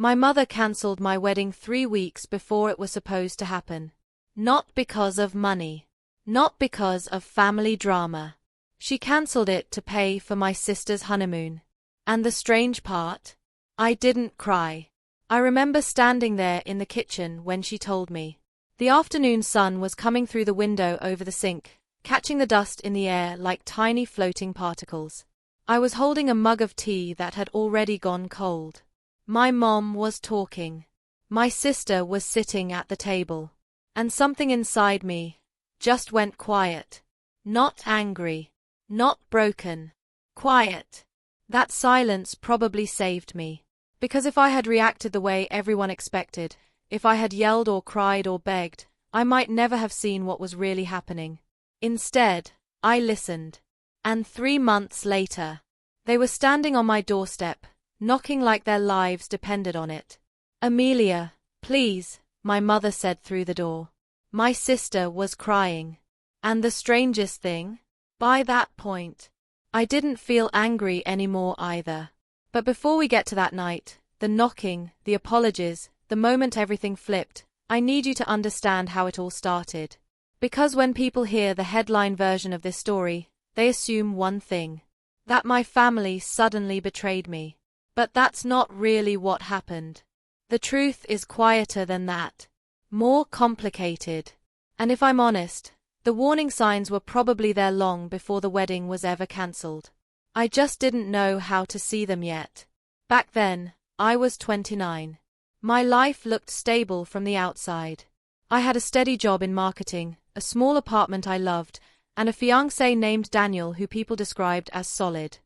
My mother cancelled my wedding 3 weeks before it was supposed to happen. Not because of money. Not because of family drama. She cancelled it to pay for my sister's honeymoon. And the strange part? I didn't cry. I remember standing there in the kitchen when she told me. The afternoon sun was coming through the window over the sink, catching the dust in the air like tiny floating particles. I was holding a mug of tea that had already gone cold. My mom was talking. My sister was sitting at the table. And something inside me just went quiet. Not angry. Not broken. Quiet. That silence probably saved me. Because if I had reacted the way everyone expected, if I had yelled or cried or begged, I might never have seen what was really happening. Instead, I listened. And 3 months later, they were standing on my doorstep, knocking like their lives depended on it. "Amelia, please," my mother said through the door. My sister was crying. And the strangest thing? By that point, I didn't feel angry anymore either. But before we get to that night, the knocking, the apologies, the moment everything flipped, I need you to understand how it all started. Because when people hear the headline version of this story, they assume one thing: that my family suddenly betrayed me. But that's not really what happened. The truth is quieter than that. More complicated. And if I'm honest, the warning signs were probably there long before the wedding was ever cancelled. I just didn't know how to see them yet. Back then, I was 29. My life looked stable from the outside. I had a steady job in marketing, a small apartment I loved, and a fiancé named Daniel who people described as solid.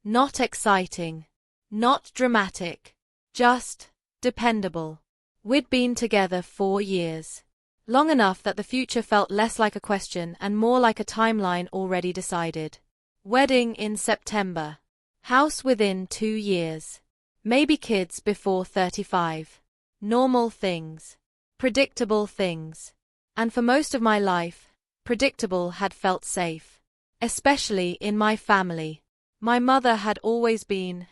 Not exciting. Not dramatic. Just dependable. We'd been together 4 years. Long enough that the future felt less like a question and more like a timeline already decided. Wedding in September. House within 2 years. Maybe kids before 35. Normal things. Predictable things. And for most of my life, predictable had felt safe. Especially in my family. My mother had always been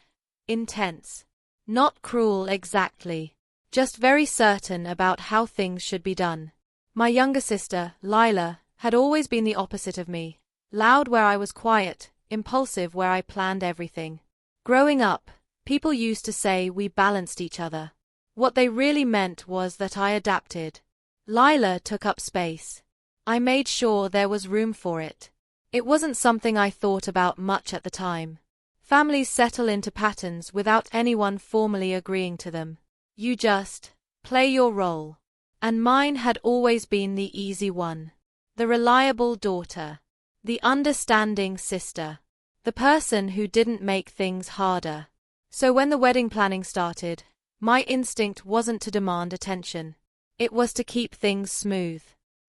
intense. Not cruel exactly. Just very certain about how things should be done. My younger sister, Lila, had always been the opposite of me. Loud where I was quiet, impulsive where I planned everything. Growing up, people used to say we balanced each other. What they really meant was that I adapted. Lila took up space. I made sure there was room for it. It wasn't something I thought about much at the time. Families settle into patterns without anyone formally agreeing to them. You just play your role. And mine had always been the easy one. The reliable daughter. The understanding sister. The person who didn't make things harder. So when the wedding planning started, my instinct wasn't to demand attention. It was to keep things smooth.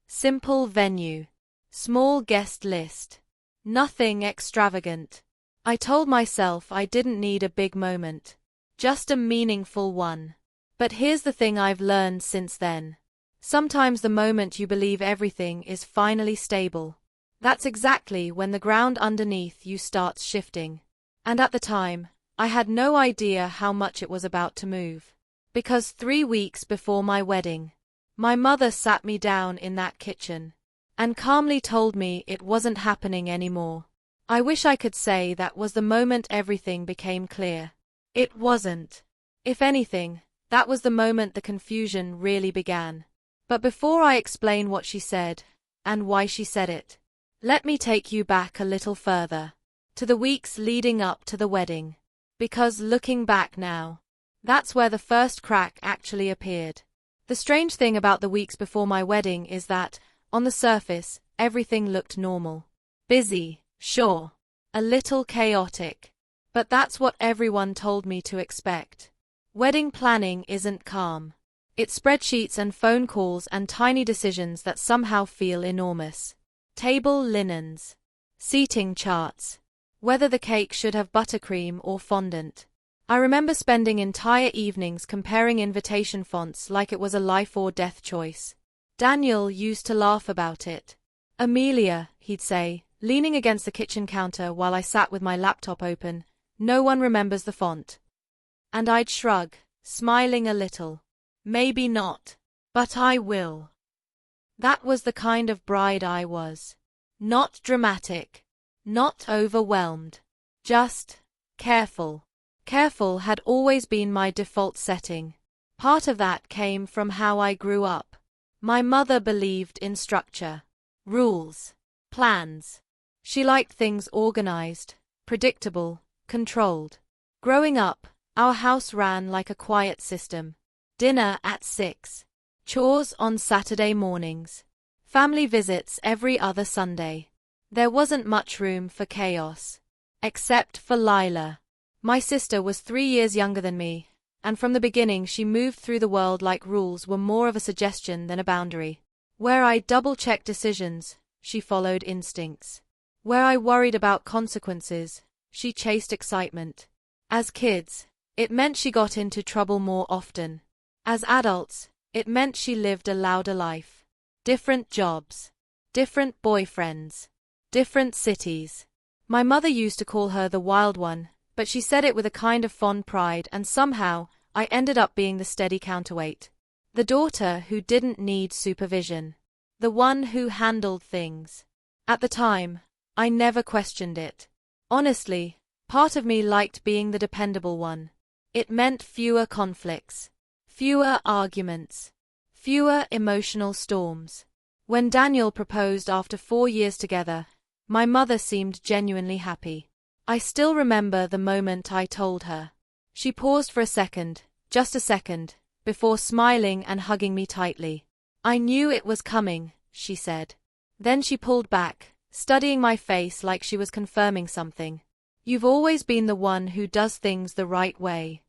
Simple venue. Small guest list. Nothing extravagant. I told myself I didn't need a big moment. Just a meaningful one. But here's the thing I've learned since then. Sometimes the moment you believe everything is finally stable, that's exactly when the ground underneath you starts shifting. And at the time, I had no idea how much it was about to move. Because 3 weeks before my wedding, my mother sat me down in that kitchen and calmly told me it wasn't happening anymore. I wish I could say that was the moment everything became clear. It wasn't. If anything, that was the moment the confusion really began. But before I explain what she said, and why she said it, let me take you back a little further, to the weeks leading up to the wedding. Because looking back now, that's where the first crack actually appeared. The strange thing about the weeks before my wedding is that, on the surface, everything looked normal. Busy, sure. A little chaotic. But that's what everyone told me to expect. Wedding planning isn't calm. It's spreadsheets and phone calls and tiny decisions that somehow feel enormous. Table linens. Seating charts. Whether the cake should have buttercream or fondant. I remember spending entire evenings comparing invitation fonts like it was a life or death choice. Daniel used to laugh about it. "Amelia," he'd say, leaning against the kitchen counter while I sat with my laptop open, "no one remembers the font." And I'd shrug. smiling a little. Maybe not. But I will. That was the kind of bride I was. Not dramatic. Not overwhelmed. Just careful. Careful had always been my default setting. Part of that came from how I grew up. My mother believed in structure, rules, plans. She liked things organized, predictable, controlled. Growing up, our house ran like a quiet system. Dinner at 6. Chores on Saturday mornings. Family visits every other Sunday. There wasn't much room for chaos. Except for Lila. My sister was 3 years younger than me, and from the beginning she moved through the world like rules were more of a suggestion than a boundary. Where I double-checked decisions, she followed instincts. Where I worried about consequences, she chased excitement. As kids, it meant she got into trouble more often. As adults, it meant she lived a louder life. Different jobs. Different boyfriends. Different cities. My mother used to call her the wild one, but she said it with a kind of fond pride, and somehow, I ended up being the steady counterweight. The daughter who didn't need supervision. The one who handled things. At the time, I never questioned it. Honestly, part of me liked being the dependable one. It meant fewer conflicts. Fewer arguments. Fewer emotional storms. When Daniel proposed after 4 years together, my mother seemed genuinely happy. I still remember the moment I told her. She paused for a second, just a second, before smiling and hugging me tightly. I knew it was coming, she said. Then she pulled back, studying my face like she was confirming something. You've always been the one who does things the right way.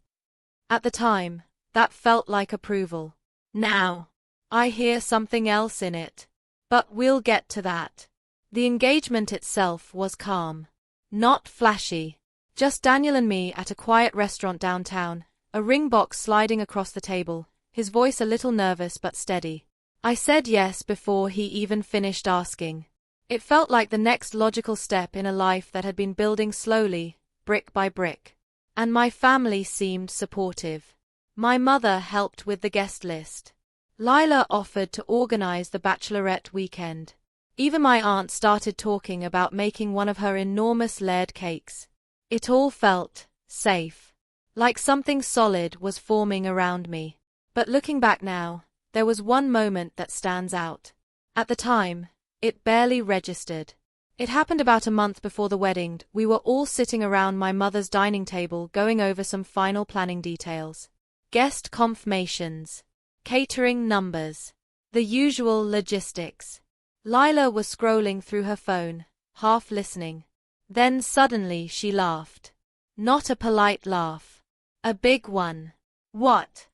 At the time, that felt like approval. Now, I hear something else in it. But we'll get to that. The engagement itself was calm. Not flashy. Just Daniel and me at a quiet restaurant downtown, a ring box sliding across the table, his voice a little nervous but steady. I said yes before he even finished asking. It felt like the next logical step in a life that had been building slowly, brick by brick. And my family seemed supportive. My mother helped with the guest list. Lila offered to organize the bachelorette weekend. Even my aunt started talking about making one of her enormous layered cakes. It all felt safe. Like something solid was forming around me. But looking back now, there was one moment that stands out. At the time, it barely registered. It happened about a month before the wedding. We were all sitting around my mother's dining table going over some final planning details. Guest confirmations. Catering numbers. The usual logistics. Lila was scrolling through her phone, half listening. Then suddenly she laughed. Not a polite laugh. A big one. What?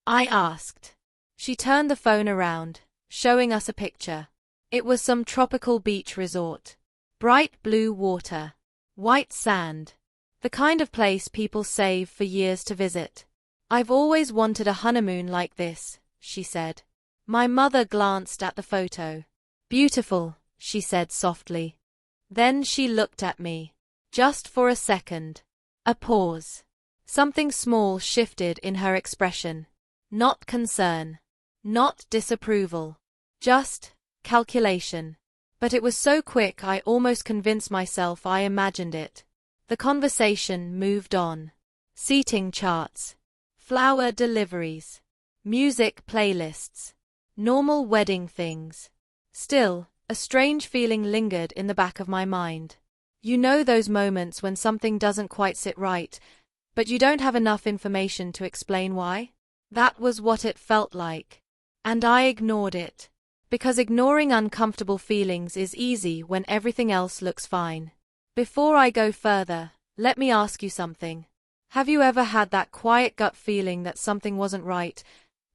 I asked. She turned the phone around, showing us a picture. It was some tropical beach resort. Bright blue water. White sand. The kind of place people save for years to visit. I've always wanted a honeymoon like this, she said. My mother glanced at the photo. Beautiful, she said softly. Then she looked at me. Just for a second. A pause. Something small shifted in her expression. Not concern. Not disapproval. Just calculation. But it was so quick I almost convinced myself I imagined it. The conversation moved on. Seating charts. Flower deliveries. Music playlists. Normal wedding things. Still, a strange feeling lingered in the back of my mind. You know those moments when something doesn't quite sit right, but you don't have enough information to explain why? That was what it felt like. And I ignored it. Because ignoring uncomfortable feelings is easy when everything else looks fine. Before I go further, let me ask you something. Have you ever had that quiet gut feeling that something wasn't right,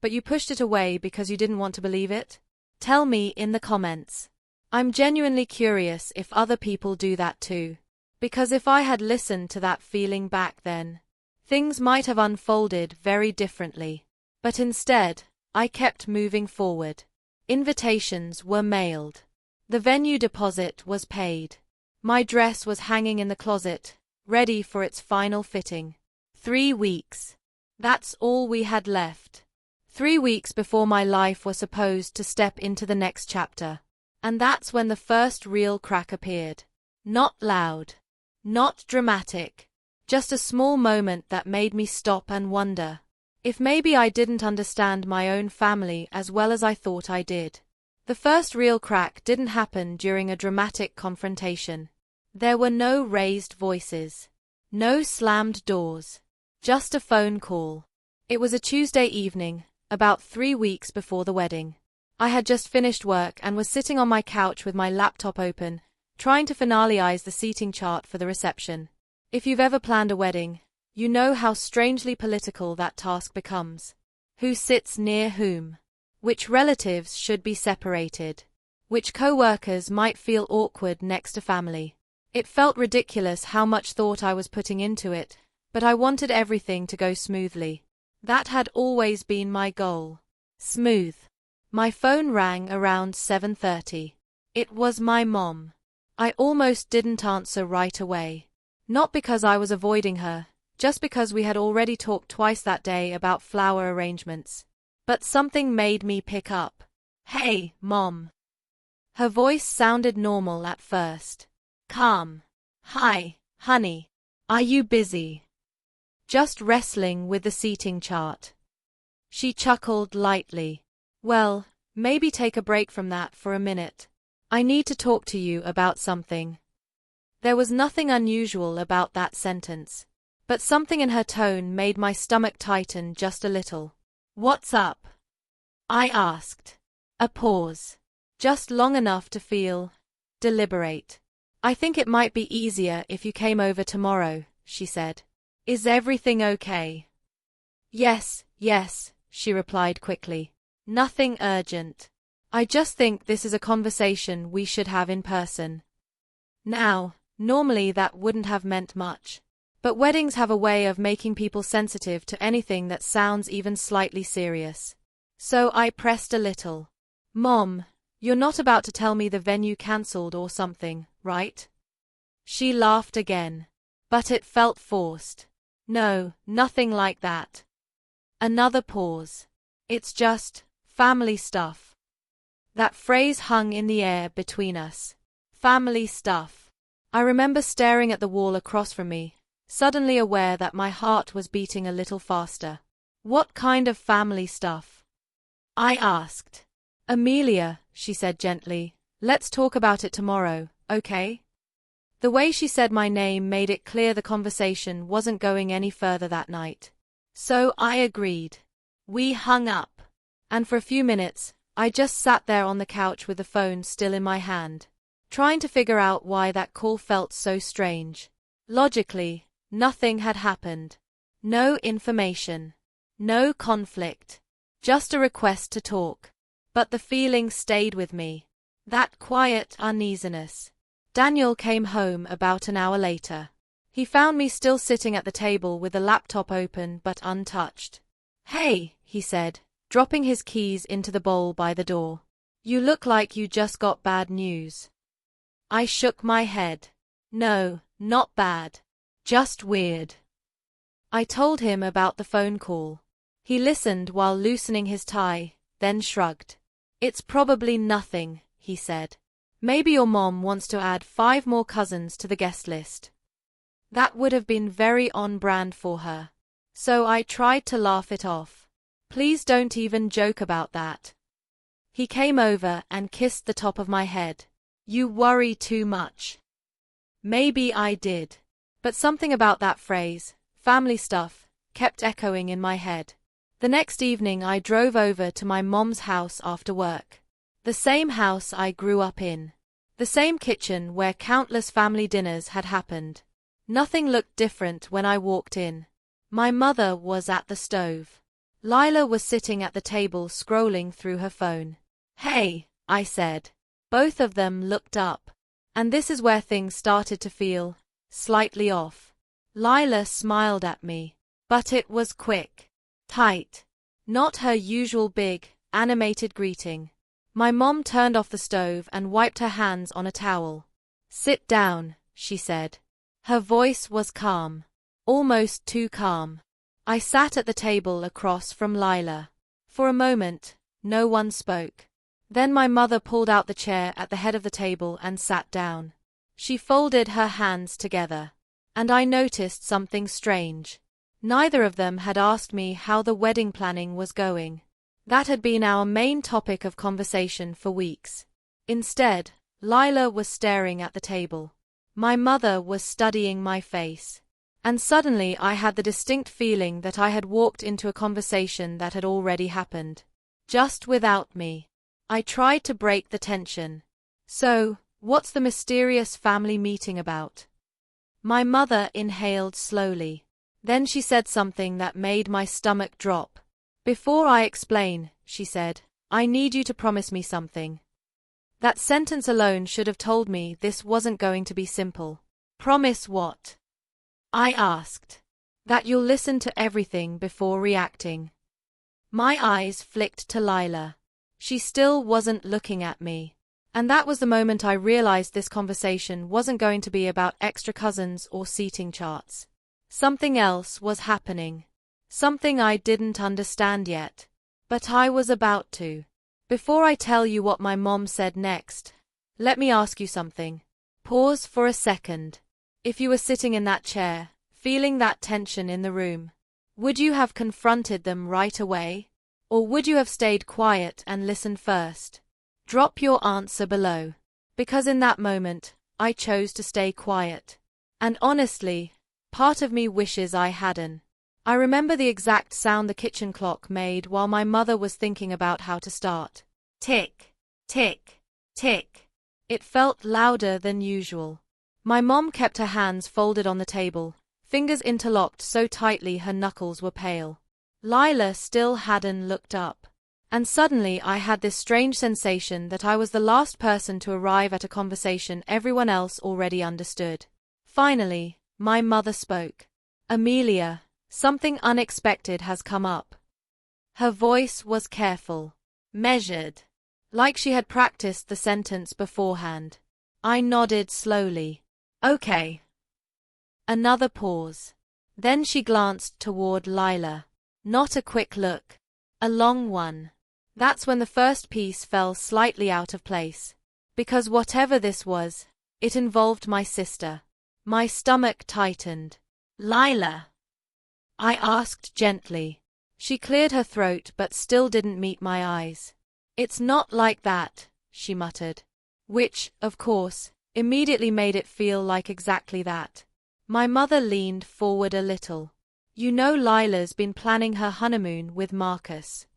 but you pushed it away because you didn't want to believe it? Tell me in the comments. I'm genuinely curious if other people do that too. Because if I had listened to that feeling back then, things might have unfolded very differently. But instead, I kept moving forward. Invitations were mailed. The venue deposit was paid. My dress was hanging in the closet, ready for its final fitting. 3 weeks. That's all we had left. 3 weeks before my life was supposed to step into the next chapter. And that's when the first real crack appeared. Not loud. Not dramatic. Just a small moment that made me stop and wonder if maybe I didn't understand my own family as well as I thought I did. The first real crack didn't happen during a dramatic confrontation. There were no raised voices. No slammed doors. Just a phone call. It was a Tuesday evening, about 3 weeks before the wedding. I had just finished work and was sitting on my couch with my laptop open, trying to finalize the seating chart for the reception. If you've ever planned a wedding, you know how strangely political that task becomes. Who sits near whom? Which relatives should be separated? Which co-workers might feel awkward next to family? It felt ridiculous how much thought I was putting into it, but I wanted everything to go smoothly. That had always been my goal. Smooth. My phone rang around 7:30. It was my mom. I almost didn't answer right away. Not because I was avoiding her, just because we had already talked twice that day about flower arrangements. But something made me pick up. "Hey, Mom." Her voice sounded normal at first. Calm. "Hi, honey. Are you busy?" "Just wrestling with the seating chart." She chuckled lightly. "Well, maybe take a break from that for a minute. I need to talk to you about something." There was nothing unusual about that sentence, but something in her tone made my stomach tighten just a little. "What's up?" I asked. A pause. Just long enough to feel deliberate. "I think it might be easier if you came over tomorrow," she said. "Is everything okay?" Yes, she replied quickly. "Nothing urgent. I just think this is a conversation we should have in person." Now, normally that wouldn't have meant much. But weddings have a way of making people sensitive to anything that sounds even slightly serious. So I pressed a little. "Mom, you're not about to tell me the venue cancelled or something, right?" She laughed again. But it felt forced. "No, nothing like that." Another pause. "It's just family stuff." That phrase hung in the air between us. Family stuff. I remember staring at the wall across from me, suddenly aware that my heart was beating a little faster. "What kind of family stuff?" I asked. "Amelia," she said gently, "let's talk about it tomorrow, okay?" The way she said my name made it clear the conversation wasn't going any further that night. So I agreed. We hung up. And for a few minutes, I just sat there on the couch with the phone still in my hand, trying to figure out why that call felt so strange. Logically, nothing had happened. No information. No conflict. Just a request to talk. But the feeling stayed with me. That quiet uneasiness. Daniel came home about an hour later. He found me still sitting at the table with the laptop open but untouched. "Hey," he said, dropping his keys into the bowl by the door. "You look like you just got bad news." I shook my head. "No, not bad. Just weird." I told him about the phone call. He listened while loosening his tie, then shrugged. "It's probably nothing," he said. "Maybe your mom wants to add 5 more cousins to the guest list." That would have been very on-brand for her. So I tried to laugh it off. "Please don't even joke about that." He came over and kissed the top of my head. "You worry too much." Maybe I did. But something about that phrase, family stuff, kept echoing in my head. The next evening I drove over to my mom's house after work. The same house I grew up in. The same kitchen where countless family dinners had happened. Nothing looked different when I walked in. My mother was at the stove. Lila was sitting at the table scrolling through her phone. "Hey," I said. Both of them looked up. And this is where things started to feel slightly off. Lila smiled at me. But it was quick. Tight. Not her usual big, animated greeting. My mom turned off the stove and wiped her hands on a towel. "Sit down," she said. Her voice was calm. Almost too calm. I sat at the table across from Lila. For a moment, no one spoke. Then my mother pulled out the chair at the head of the table and sat down. She folded her hands together. And I noticed something strange. Neither of them had asked me how the wedding planning was going. That had been our main topic of conversation for weeks. Instead, Lila was staring at the table. My mother was studying my face. And suddenly I had the distinct feeling that I had walked into a conversation that had already happened. Just without me. I tried to break the tension. So, what's the mysterious family meeting about? My mother inhaled slowly. Then she said something that made my stomach drop. Before I explain, she said, I need you to promise me something. That sentence alone should have told me this wasn't going to be simple. Promise what? I asked. That you'll listen to everything before reacting. My eyes flicked to Lila. She still wasn't looking at me. And that was the moment I realized this conversation wasn't going to be about extra cousins or seating charts. Something else was happening. Something I didn't understand yet. But I was about to. Before I tell you what my mom said next, let me ask you something. Pause for a second. If you were sitting in that chair, feeling that tension in the room, would you have confronted them right away? Or would you have stayed quiet and listened first? Drop your answer below. Because in that moment, I chose to stay quiet. And honestly, part of me wishes I hadn't. I remember the exact sound the kitchen clock made while my mother was thinking about how to start. Tick, tick, tick. It felt louder than usual. My mom kept her hands folded on the table, fingers interlocked so tightly her knuckles were pale. Lila still hadn't looked up. And suddenly I had this strange sensation that I was the last person to arrive at a conversation everyone else already understood. Finally, my mother spoke. Amelia, something unexpected has come up. Her voice was careful, measured, like she had practiced the sentence beforehand. I nodded slowly. Okay. Another pause. Then she glanced toward Lila. Not a quick look. A long one. That's when the first piece fell slightly out of place. Because whatever this was, it involved my sister. My stomach tightened. Lila? I asked gently. She cleared her throat but still didn't meet my eyes. It's not like that, she muttered. Which, of course, immediately made it feel like exactly that. My mother leaned forward a little. You know Lila's been planning her honeymoon with Marcus.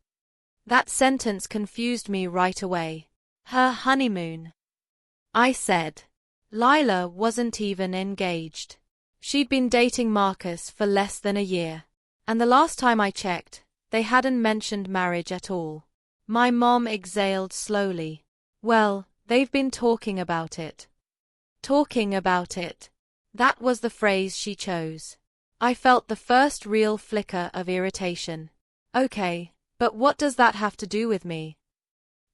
That sentence confused me right away. Her honeymoon. I said. Lila wasn't even engaged. She'd been dating Marcus for less than a year. And the last time I checked, they hadn't mentioned marriage at all. My mom exhaled slowly. Well, they've been talking about it. Talking about it. That was the phrase she chose. I felt the first real flicker of irritation. Okay, but what does that have to do with me?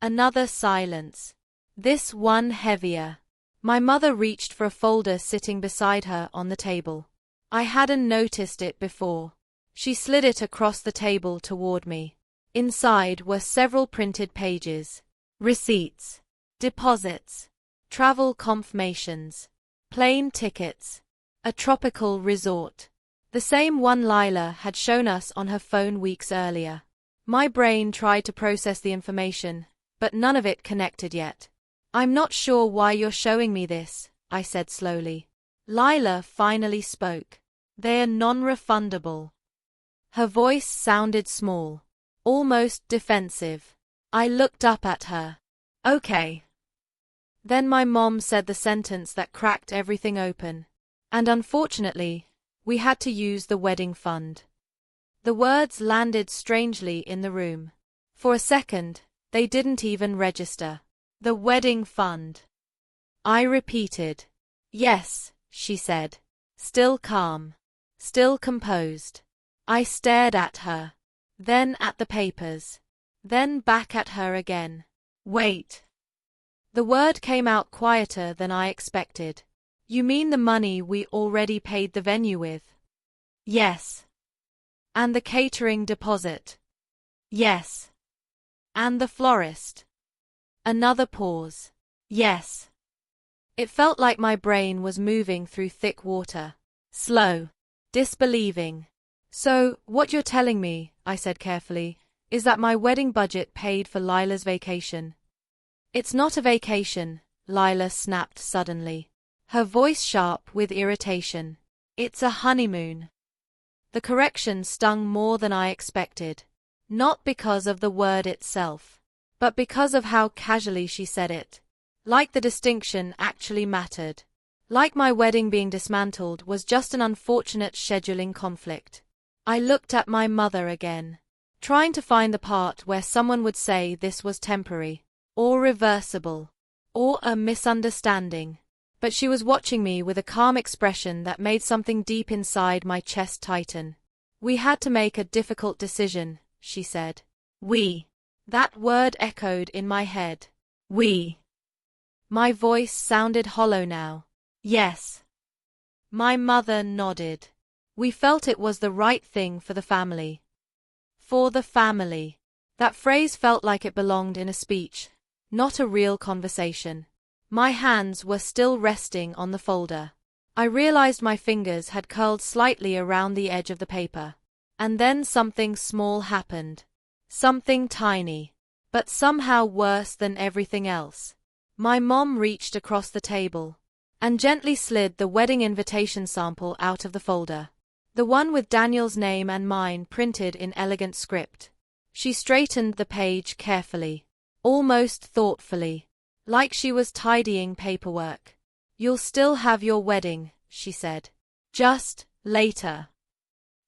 Another silence. This one heavier. My mother reached for a folder sitting beside her on the table. I hadn't noticed it before. She slid it across the table toward me. Inside were several printed pages. Receipts. Deposits. Travel confirmations. Plane tickets. A tropical resort. The same one Lila had shown us on her phone weeks earlier. My brain tried to process the information, but none of it connected yet. I'm not sure why you're showing me this, I said slowly. Lila finally spoke. They're non-refundable. Her voice sounded small, almost defensive. I looked up at her. Okay. Then my mom said the sentence that cracked everything open. And unfortunately, we had to use the wedding fund. The words landed strangely in the room. For a second, they didn't even register. The wedding fund. I repeated. Yes, she said. Still calm. Still composed. I stared at her. Then at the papers. Then back at her again. Wait. The word came out quieter than I expected. You mean the money we already paid the venue with? Yes. And the catering deposit? Yes. And the florist? Another pause. Yes. It felt like my brain was moving through thick water. Slow. Disbelieving. So, what you're telling me, I said carefully, is that my wedding budget paid for Lila's vacation. It's not a vacation, Lila snapped suddenly, her voice sharp with irritation. It's a honeymoon. The correction stung more than I expected, not because of the word itself, but because of how casually she said it. Like the distinction actually mattered. Like my wedding being dismantled was just an unfortunate scheduling conflict. I looked at my mother again, trying to find the part where someone would say this was temporary, or reversible, or a misunderstanding. But she was watching me with a calm expression that made something deep inside my chest tighten. We had to make a difficult decision, she said. We. That word echoed in my head. We. My voice sounded hollow now. Yes. My mother nodded. We felt it was the right thing for the family. For the family. That phrase felt like it belonged in a speech, not a real conversation. My hands were still resting on the folder. I realized my fingers had curled slightly around the edge of the paper. And then something small happened. Something tiny. But somehow worse than everything else. My mom reached across the table and gently slid the wedding invitation sample out of the folder. The one with Daniel's name and mine printed in elegant script. She straightened the page carefully, almost thoughtfully, like she was tidying paperwork. You'll still have your wedding, she said. Just later.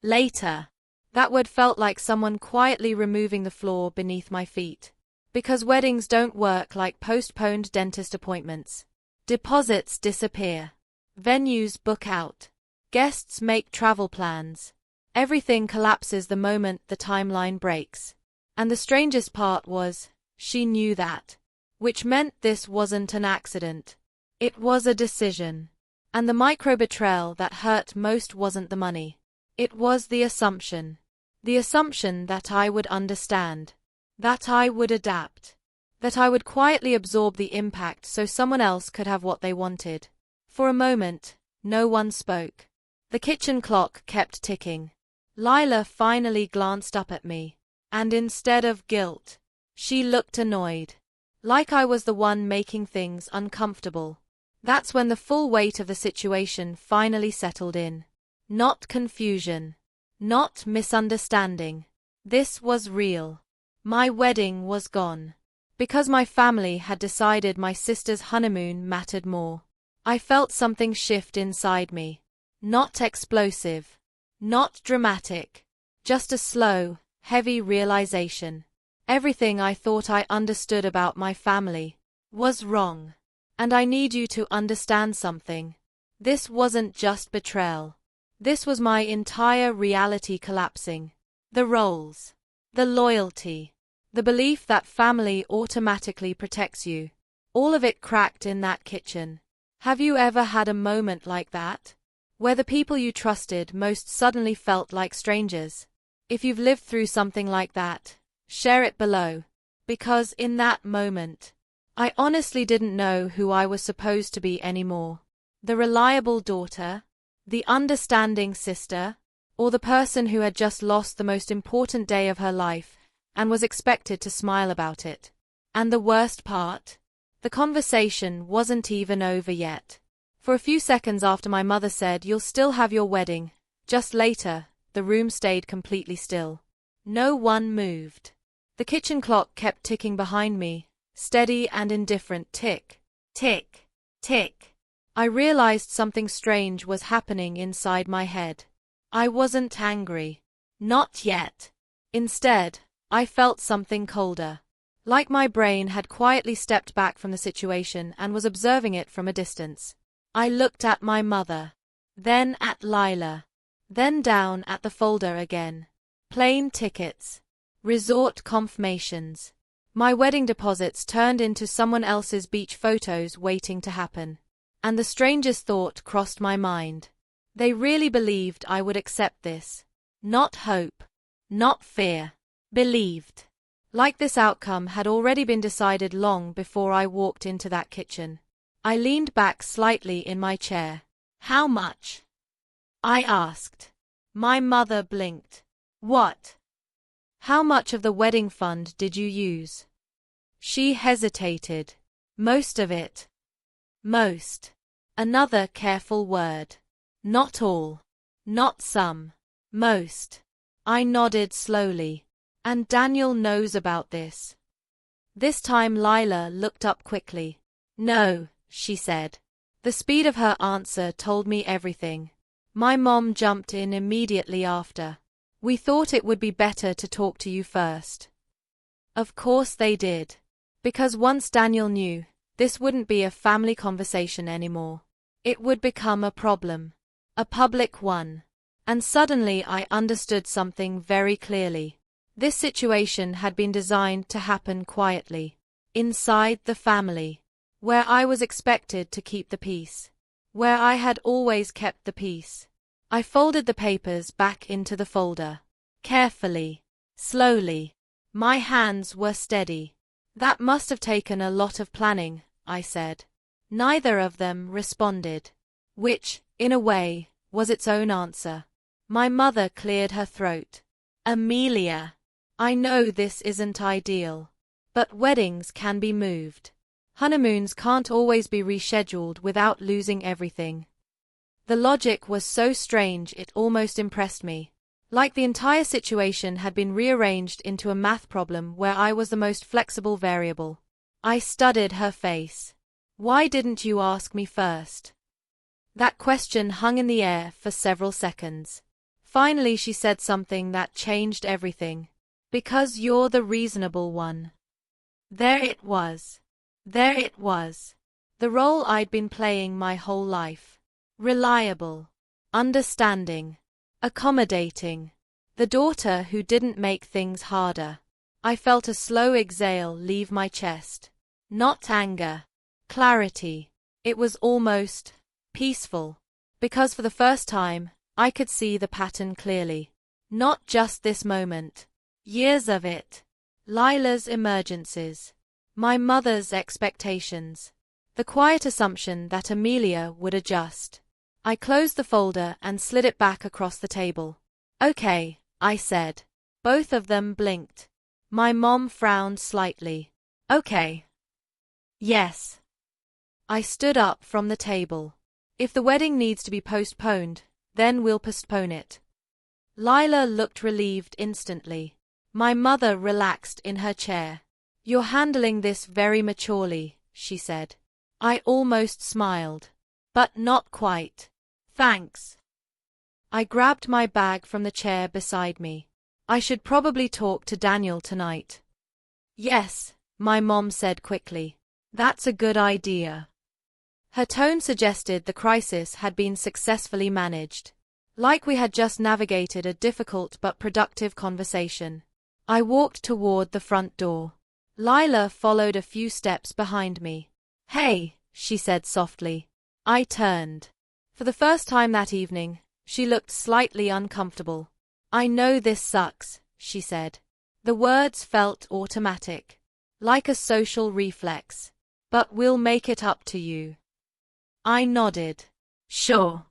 Later. That word felt like someone quietly removing the floor beneath my feet. Because weddings don't work like postponed dentist appointments. Deposits disappear. Venues book out. Guests make travel plans. Everything collapses the moment the timeline breaks. And the strangest part was, she knew that. Which meant this wasn't an accident. It was a decision. And the micro-betrayal that hurt most wasn't the money. It was the assumption. The assumption that I would understand. That I would adapt. That I would quietly absorb the impact so someone else could have what they wanted. For a moment, no one spoke. The kitchen clock kept ticking. Lila finally glanced up at me. And instead of guilt, she looked annoyed. Like I was the one making things uncomfortable. That's when the full weight of the situation finally settled in. Not confusion. Not misunderstanding. This was real. My wedding was gone. Because my family had decided my sister's honeymoon mattered more. I felt something shift inside me. Not explosive. Not dramatic. Just a slow, heavy realization. Everything I thought I understood about my family was wrong. And I need you to understand something. This wasn't just betrayal. This was my entire reality collapsing. The roles. The loyalty. The belief that family automatically protects you. All of it cracked in that kitchen. Have you ever had a moment like that? Where the people you trusted most suddenly felt like strangers? If you've lived through something like that, share it below. Because in that moment, I honestly didn't know who I was supposed to be anymore. The reliable daughter? The understanding sister? Or the person who had just lost the most important day of her life and was expected to smile about it? And the worst part? The conversation wasn't even over yet. For a few seconds after my mother said, "You'll still have your wedding," just later, the room stayed completely still. No one moved. The kitchen clock kept ticking behind me, steady and indifferent tick, tick, tick. I realized something strange was happening inside my head. I wasn't angry. Not yet. Instead, I felt something colder. Like my brain had quietly stepped back from the situation and was observing it from a distance. I looked at my mother. Then at Lila. Then down at the folder again. Plane tickets. Resort confirmations. My wedding deposits turned into someone else's beach photos waiting to happen. And the strangest thought crossed my mind. They really believed I would accept this. Not hope. Not fear. Believed. Like this outcome had already been decided long before I walked into that kitchen. I leaned back slightly in my chair. How much? I asked. My mother blinked. What? How much of the wedding fund did you use? She hesitated. Most of it. Most. Another careful word. Not all. Not some. Most. I nodded slowly. And Daniel knows about this. This time Lila looked up quickly. No, she said. The speed of her answer told me everything. My mom jumped in immediately after. We thought it would be better to talk to you first. Of course they did. Because once Daniel knew, this wouldn't be a family conversation anymore. It would become a problem. A public one. And suddenly I understood something very clearly. This situation had been designed to happen quietly. Inside the family. Where I was expected to keep the peace. Where I had always kept the peace. I folded the papers back into the folder. Carefully. Slowly. My hands were steady. That must have taken a lot of planning, I said. Neither of them responded. Which, in a way, was its own answer. My mother cleared her throat. Amelia. I know this isn't ideal. But weddings can be moved. Honeymoons can't always be rescheduled without losing everything. The logic was so strange it almost impressed me. Like the entire situation had been rearranged into a math problem where I was the most flexible variable. I studied her face. Why didn't you ask me first? That question hung in the air for several seconds. Finally she said something that changed everything. Because you're the reasonable one. There it was. There it was. The role I'd been playing my whole life. Reliable. Understanding. Accommodating. The daughter who didn't make things harder. I felt a slow exhale leave my chest. Not anger. Clarity. It was almost peaceful. Because for the first time, I could see the pattern clearly. Not just this moment. Years of it. Lila's emergencies. My mother's expectations. The quiet assumption that Amelia would adjust. I closed the folder and slid it back across the table. Okay, I said. Both of them blinked. My mom frowned slightly. Okay. Yes. I stood up from the table. If the wedding needs to be postponed, then we'll postpone it. Lila looked relieved instantly. My mother relaxed in her chair. You're handling this very maturely, she said. I almost smiled. But not quite. Thanks. I grabbed my bag from the chair beside me. I should probably talk to Daniel tonight. Yes, my mom said quickly. That's a good idea. Her tone suggested the crisis had been successfully managed. Like we had just navigated a difficult but productive conversation. I walked toward the front door. Lila followed a few steps behind me. Hey, she said softly. I turned. For the first time that evening, she looked slightly uncomfortable. I know this sucks, she said. The words felt automatic. Like a social reflex. But we'll make it up to you. I nodded. Sure.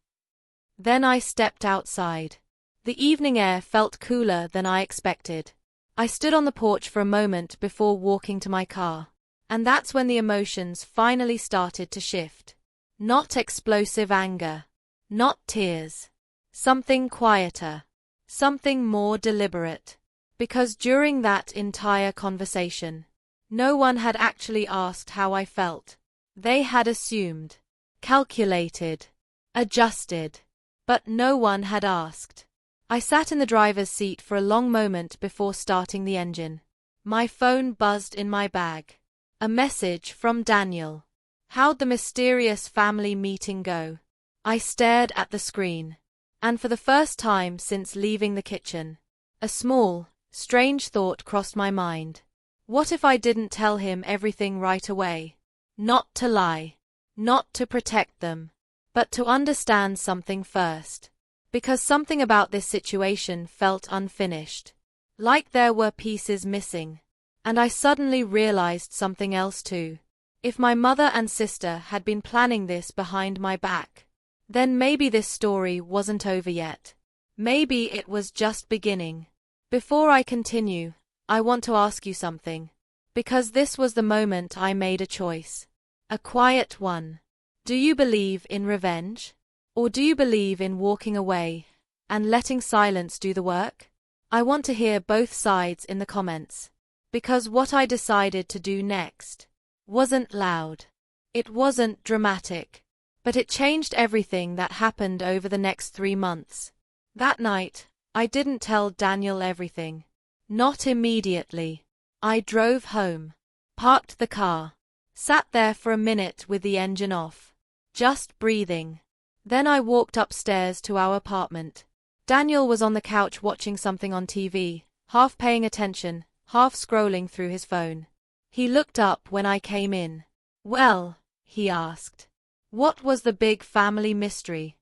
Then I stepped outside. The evening air felt cooler than I expected. I stood on the porch for a moment before walking to my car. And that's when the emotions finally started to shift. Not explosive anger. Not tears. Something quieter. Something more deliberate. Because during that entire conversation, no one had actually asked how I felt. They had assumed. Calculated. Adjusted. But no one had asked. I sat in the driver's seat for a long moment before starting the engine. My phone buzzed in my bag. A message from Daniel. How'd the mysterious family meeting go? I stared at the screen. And for the first time since leaving the kitchen, a small, strange thought crossed my mind. What if I didn't tell him everything right away? Not to lie. Not to protect them. But to understand something first. Because something about this situation felt unfinished. Like there were pieces missing. And I suddenly realized something else too. If my mother and sister had been planning this behind my back, then maybe this story wasn't over yet. Maybe it was just beginning. Before I continue, I want to ask you something. Because this was the moment I made a choice. A quiet one. Do you believe in revenge? Or do you believe in walking away and letting silence do the work? I want to hear both sides in the comments. Because what I decided to do next wasn't loud. It wasn't dramatic. But it changed everything that happened over the next 3 months. That night, I didn't tell Daniel everything. Not immediately. I drove home, parked the car, sat there for a minute with the engine off, just breathing. Then I walked upstairs to our apartment. Daniel was on the couch watching something on TV, half paying attention, half scrolling through his phone. He looked up when I came in. "Well," he asked. "What was the big family mystery?"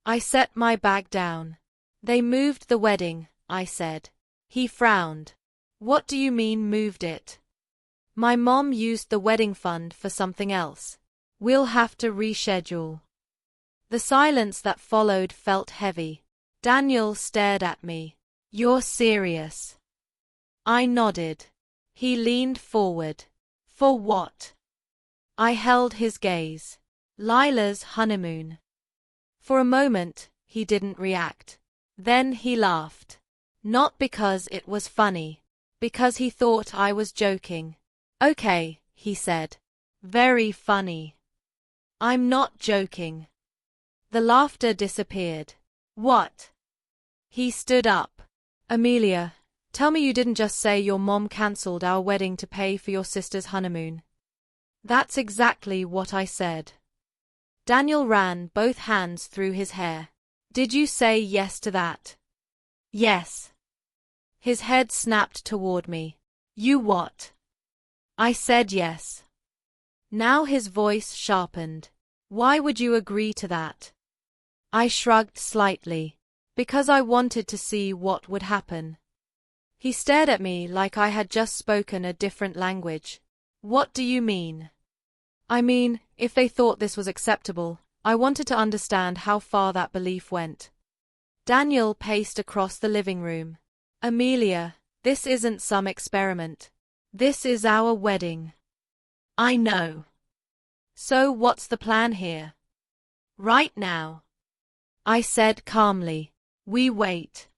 I set my bag down. "They moved the wedding," I said. He frowned. "What do you mean moved it?" "My mom used the wedding fund for something else. We'll have to reschedule." The silence that followed felt heavy. Daniel stared at me. "You're serious?" I nodded. He leaned forward. "For what?" I held his gaze. "Lila's honeymoon." For a moment, he didn't react. Then he laughed. Not because it was funny. Because he thought I was joking. "Okay," he said. "Very funny." "I'm not joking." The laughter disappeared. "What?" He stood up. "Amelia, tell me you didn't just say your mom cancelled our wedding to pay for your sister's honeymoon." "That's exactly what I said." Daniel ran both hands through his hair. "Did you say yes to that?" "Yes." His head snapped toward me. "You what?" I said yes. Now his voice sharpened. "Why would you agree to that?" I shrugged slightly. "Because I wanted to see what would happen." He stared at me like I had just spoken a different language. "What do you mean?" "I mean, if they thought this was acceptable, I wanted to understand how far that belief went." Daniel paced across the living room. "Amelia, this isn't some experiment. This is our wedding." "I know." "So what's the plan here?" "Right now," I said calmly, "we wait."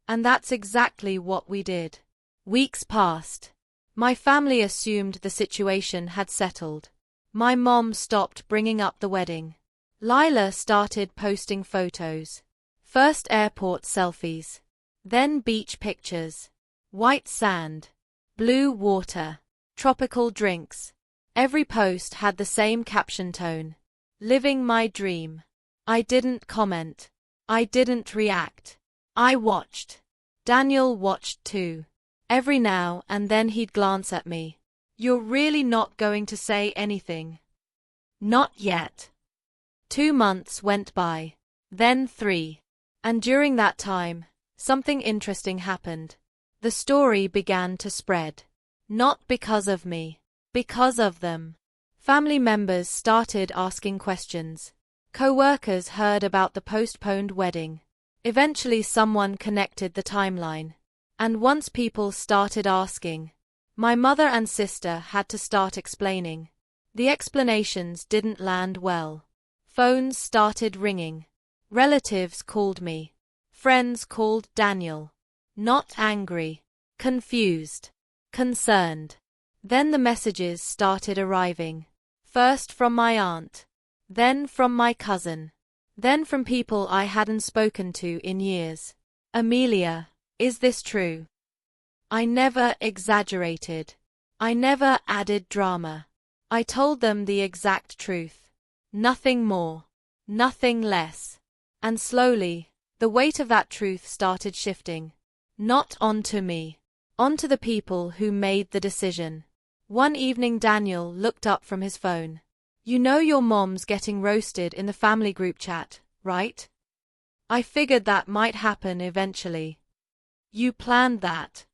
And that's exactly what we did. Weeks passed. My family assumed the situation had settled. My mom stopped bringing up the wedding. Lila started posting photos. First airport selfies. Then beach pictures. White sand. Blue water. Tropical drinks. Every post had the same caption tone. "Living my dream." I didn't comment. I didn't react. I watched. Daniel watched too. Every now and then he'd glance at me. "You're really not going to say anything?" "Not yet." 2 months went by. Then 3. And during that time, something interesting happened. The story began to spread. Not because of me. Because of them. Family members started asking questions. Co-workers heard about the postponed wedding. Eventually someone connected the timeline. And once people started asking, my mother and sister had to start explaining. The explanations didn't land well. Phones started ringing. Relatives called me. Friends called Daniel. Not angry. Confused. Concerned. Then the messages started arriving. First from my aunt. Then from my cousin. Then from people I hadn't spoken to in years. "Amelia, is this true?" I never exaggerated. I never added drama. I told them the exact truth. Nothing more. Nothing less. And slowly, the weight of that truth started shifting. Not onto me. Onto the people who made the decision. One evening Daniel looked up from his phone. "You know your mom's getting roasted in the family group chat, right?" I figured that might happen eventually. You planned that?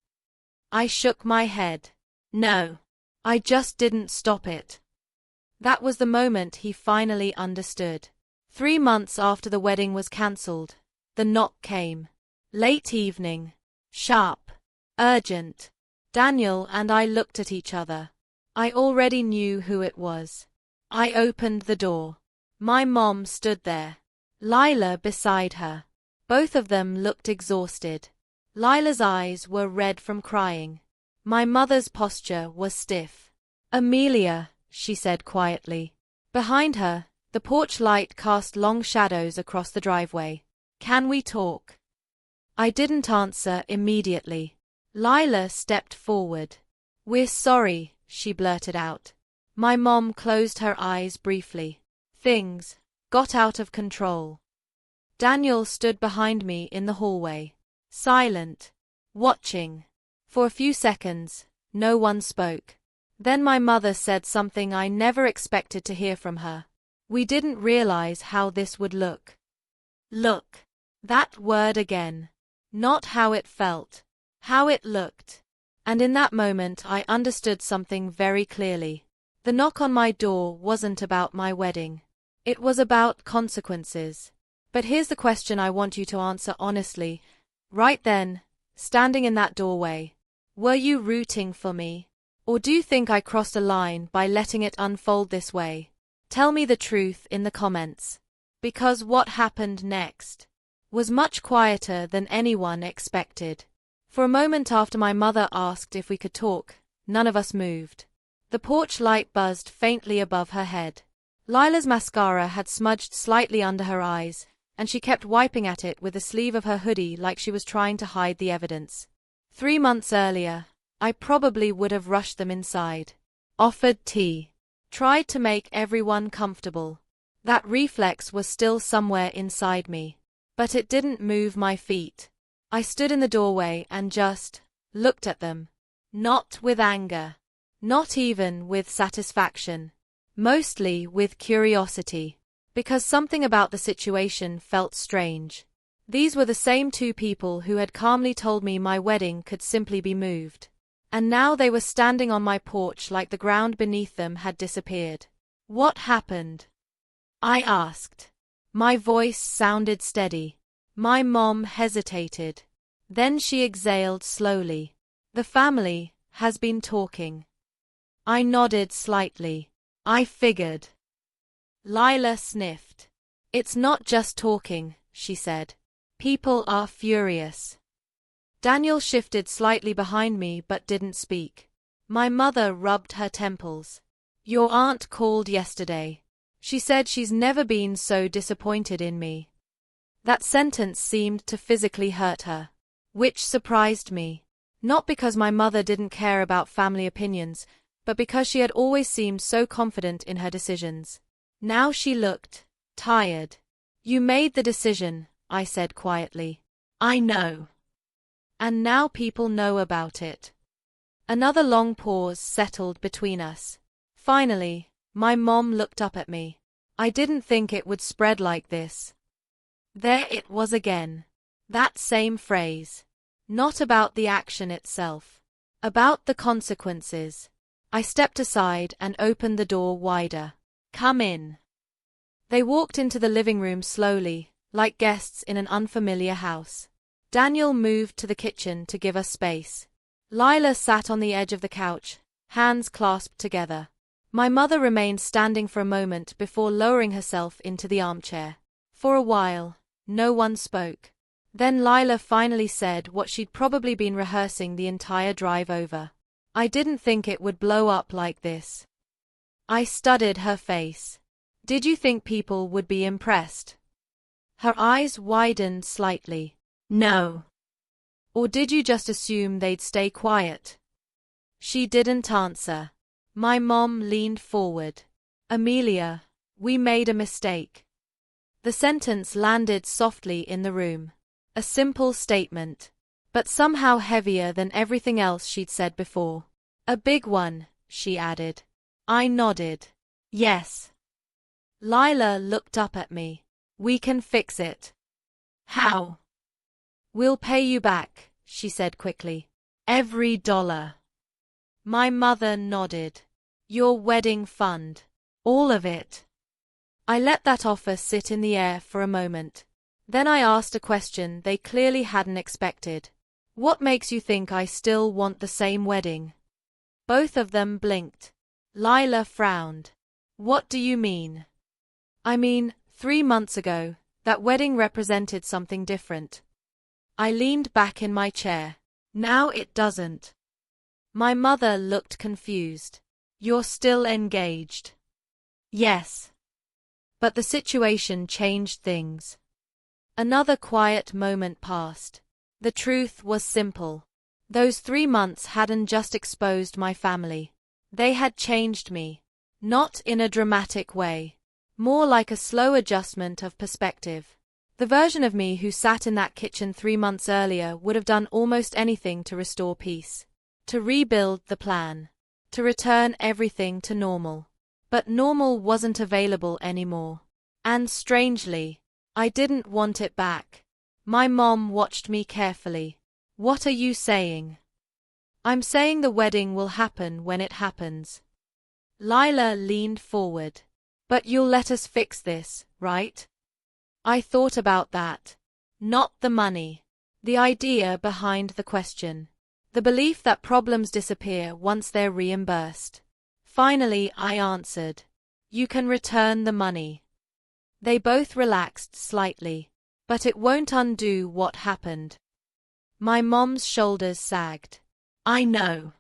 I shook my head. No. I just didn't stop it. That was the moment he finally understood. 3 months after the wedding was cancelled, the knock came. Late evening. Sharp. Urgent. Daniel and I looked at each other. I already knew who it was. I opened the door. My mom stood there. Lila beside her. Both of them looked exhausted. Lila's eyes were red from crying. My mother's posture was stiff. Amelia, she said quietly. Behind her, the porch light cast long shadows across the driveway. Can we talk? I didn't answer immediately. Lila stepped forward. We're sorry, she blurted out. My mom closed her eyes briefly. Things got out of control. Daniel stood behind me in the hallway, silent, watching. For a few seconds, no one spoke. Then my mother said something I never expected to hear from her. We didn't realize how this would look. Look. That word again. Not how it felt. How it looked. And in that moment I understood something very clearly. The knock on my door wasn't about my wedding. It was about consequences. But here's the question I want you to answer honestly. Right then, standing in that doorway, were you rooting for me? Or do you think I crossed a line by letting it unfold this way? Tell me the truth in the comments. Because what happened next was much quieter than anyone expected. For a moment after my mother asked if we could talk, none of us moved. The porch light buzzed faintly above her head. Lila's mascara had smudged slightly under her eyes, and she kept wiping at it with the sleeve of her hoodie like she was trying to hide the evidence. 3 months earlier, I probably would have rushed them inside. Offered tea. Tried to make everyone comfortable. That reflex was still somewhere inside me. But it didn't move my feet. I stood in the doorway and just looked at them. Not with anger. Not even with satisfaction. Mostly with curiosity. Because something about the situation felt strange. These were the same 2 people who had calmly told me my wedding could simply be moved. And now they were standing on my porch like the ground beneath them had disappeared. What happened? I asked. My voice sounded steady. My mom hesitated. Then she exhaled slowly. The family has been talking. I nodded slightly. I figured. Lila sniffed. It's not just talking, she said. People are furious. Daniel shifted slightly behind me but didn't speak. My mother rubbed her temples. Your aunt called yesterday. She said she's never been so disappointed in me. That sentence seemed to physically hurt her. Which surprised me. Not because my mother didn't care about family opinions, but because she had always seemed so confident in her decisions. Now she looked tired. You made the decision, I said quietly. I know. And now people know about it. Another long pause settled between us. Finally, my mom looked up at me. I didn't think it would spread like this. There it was again. That same phrase. Not about the action itself. About the consequences. I stepped aside and opened the door wider. Come in. They walked into the living room slowly, like guests in an unfamiliar house. Daniel moved to the kitchen to give us space. Lila sat on the edge of the couch, hands clasped together. My mother remained standing for a moment before lowering herself into the armchair. For a while, no one spoke. Then Lila finally said what she'd probably been rehearsing the entire drive over. I didn't think it would blow up like this. I studied her face. Did you think people would be impressed? Her eyes widened slightly. No. Or did you just assume they'd stay quiet? She didn't answer. My mom leaned forward. Amelia, we made a mistake. The sentence landed softly in the room. A simple statement, but somehow heavier than everything else she'd said before. A big one, she added. I nodded. Yes. Lila looked up at me. We can fix it. How? We'll pay you back, she said quickly. Every dollar. My mother nodded. Your wedding fund. All of it. I let that offer sit in the air for a moment. Then I asked a question they clearly hadn't expected. What makes you think I still want the same wedding? Both of them blinked. Lila frowned. What do you mean? I mean, 3 months ago, that wedding represented something different. I leaned back in my chair. Now it doesn't. My mother looked confused. You're still engaged? Yes. But the situation changed things. Another quiet moment passed. The truth was simple. Those 3 months hadn't just exposed my family. They had changed me. Not in a dramatic way. More like a slow adjustment of perspective. The version of me who sat in that kitchen 3 months earlier would have done almost anything to restore peace. To rebuild the plan. To return everything to normal. But normal wasn't available anymore. And strangely, I didn't want it back. My mom watched me carefully. What are you saying? I'm saying the wedding will happen when it happens. Lila leaned forward. But you'll let us fix this, right? I thought about that. Not the money. The idea behind the question. The belief that problems disappear once they're reimbursed. Finally, I answered. You can return the money. They both relaxed slightly. But it won't undo what happened. My mom's shoulders sagged. I know.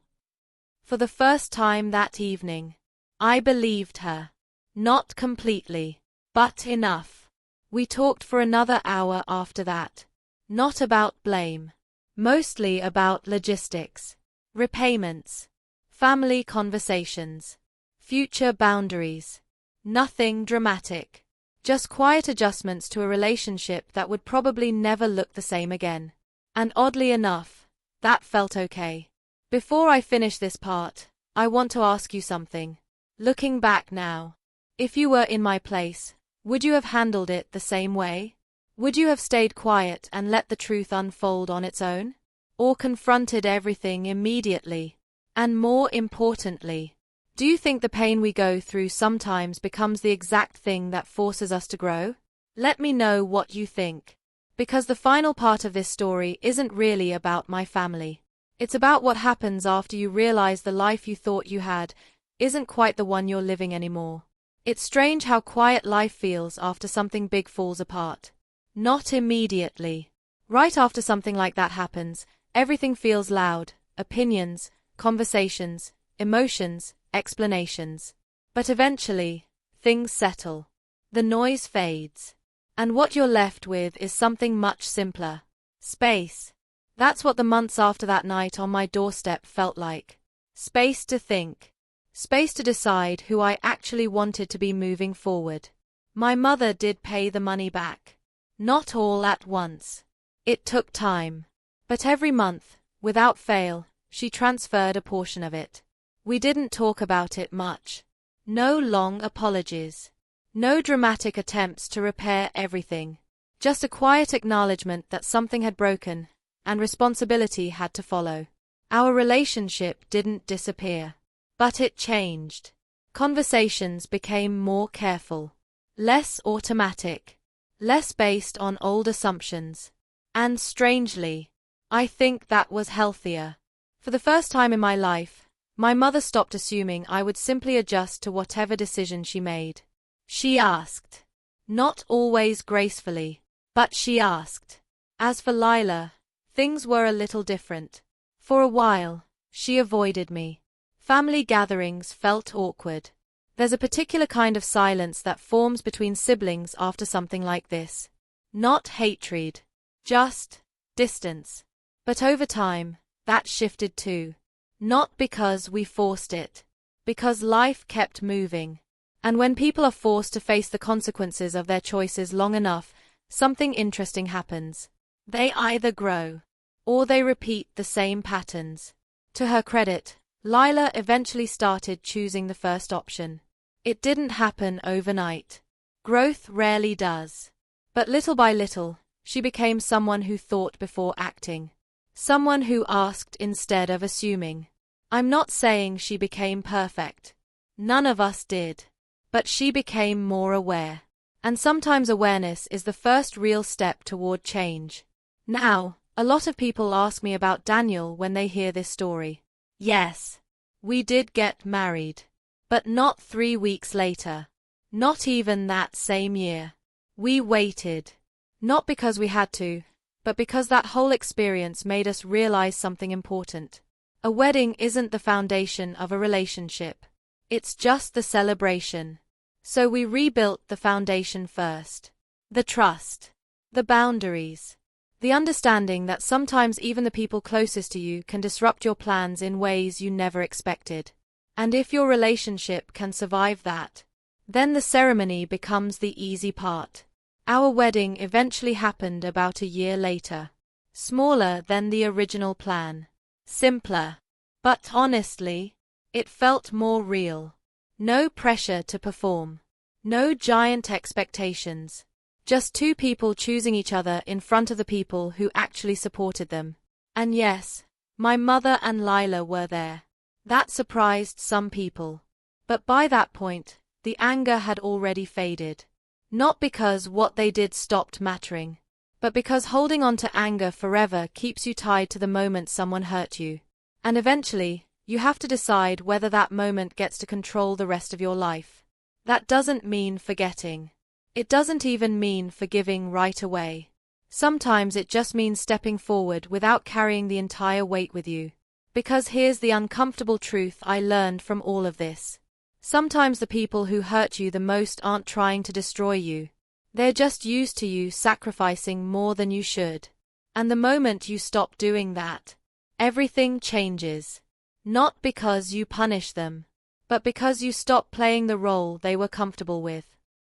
For the first time that evening, I believed her. Not completely, but enough. We talked for another hour after that. Not about blame. Mostly about logistics. Repayments. Family conversations. Future boundaries. Nothing dramatic. Just quiet adjustments to a relationship that would probably never look the same again. And oddly enough, that felt okay. Before I finish this part, I want to ask you something. Looking back now, if you were in my place, would you have handled it the same way? Would you have stayed quiet and let the truth unfold on its own? Or confronted everything immediately? And more importantly, do you think the pain we go through sometimes becomes the exact thing that forces us to grow? Let me know what you think. Because the final part of this story isn't really about my family. It's about what happens after you realize the life you thought you had isn't quite the one you're living anymore. It's strange how quiet life feels after something big falls apart. Not immediately. Right after something like that happens, everything feels loud. Opinions, conversations, emotions, explanations. But eventually, things settle. The noise fades. And what you're left with is something much simpler. Space. That's what the months after that night on my doorstep felt like. Space to think. Space to decide who I actually wanted to be moving forward. My mother did pay the money back. Not all at once. It took time. But every month, without fail, she transferred a portion of it. We didn't talk about it much. No long apologies. No dramatic attempts to repair everything. Just a quiet acknowledgement that something had broken, and responsibility had to follow. Our relationship didn't disappear. But it changed. Conversations became more careful. Less automatic. Less based on old assumptions. And strangely, I think that was healthier. For the first time in my life, my mother stopped assuming I would simply adjust to whatever decision she made. She asked. Not always gracefully, but she asked. As for Lila, things were a little different. For a while, she avoided me. Family gatherings felt awkward. There's a particular kind of silence that forms between siblings after something like this. Not hatred. Just distance. But over time, that shifted too. Not because we forced it. Because life kept moving. And when people are forced to face the consequences of their choices long enough, something interesting happens. They either grow, or they repeat the same patterns. To her credit, Lila eventually started choosing the first option. It didn't happen overnight. Growth rarely does. But little by little, She became someone who thought before acting. Someone who asked instead of assuming. I'm not saying she became perfect. None of us did. But she became more aware. And sometimes awareness is the first real step toward change. Now, a lot of people ask me about Daniel when they hear this story. Yes, we did get married. But not 3 weeks later. Not even that same year. We waited. Not because we had to, but because that whole experience made us realize something important. A wedding isn't the foundation of a relationship. It's just the celebration. So we rebuilt the foundation first. The trust. The boundaries. The understanding that sometimes even the people closest to you can disrupt your plans in ways you never expected. And if your relationship can survive that, then the ceremony becomes the easy part. Our wedding eventually happened about a year later. Smaller than the original plan. Simpler. But honestly, it felt more real. No pressure to perform. No giant expectations. Just two people choosing each other in front of the people who actually supported them. And yes, my mother and Lila were there. That surprised some people. But by that point, the anger had already faded. Not because what they did stopped mattering, but because holding on to anger forever keeps you tied to the moment someone hurt you. And eventually, you have to decide whether that moment gets to control the rest of your life. That doesn't mean forgetting. It doesn't even mean forgiving right away. Sometimes it just means stepping forward without carrying the entire weight with you. Because here's the uncomfortable truth I learned from all of this. Sometimes the people who hurt you the most aren't trying to destroy you. They're just used to you sacrificing more than you should. And the moment you stop doing that, everything changes. Not because you punish them, but because you stop playing the role they were comfortable with.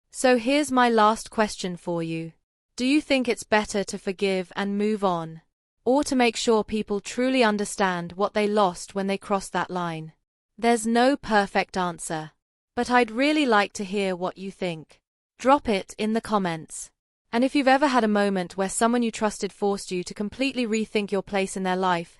So here's my last question for you. Do you think it's better to forgive and move on, or to make sure people truly understand what they lost when they crossed that line? There's no perfect answer, but I'd really like to hear what you think. Drop it in the comments. And if you've ever had a moment where someone you trusted forced you to completely rethink your place in their life,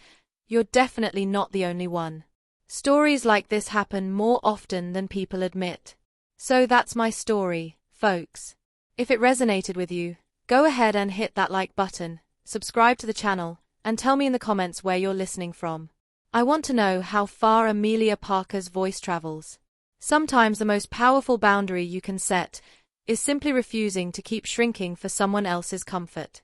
you're definitely not the only one. Stories like this happen more often than people admit. So that's my story, folks. If it resonated with you, go ahead and hit that like button, subscribe to the channel, and tell me in the comments where you're listening from. I want to know how far Amelia Parker's voice travels. Sometimes the most powerful boundary you can set is simply refusing to keep shrinking for someone else's comfort.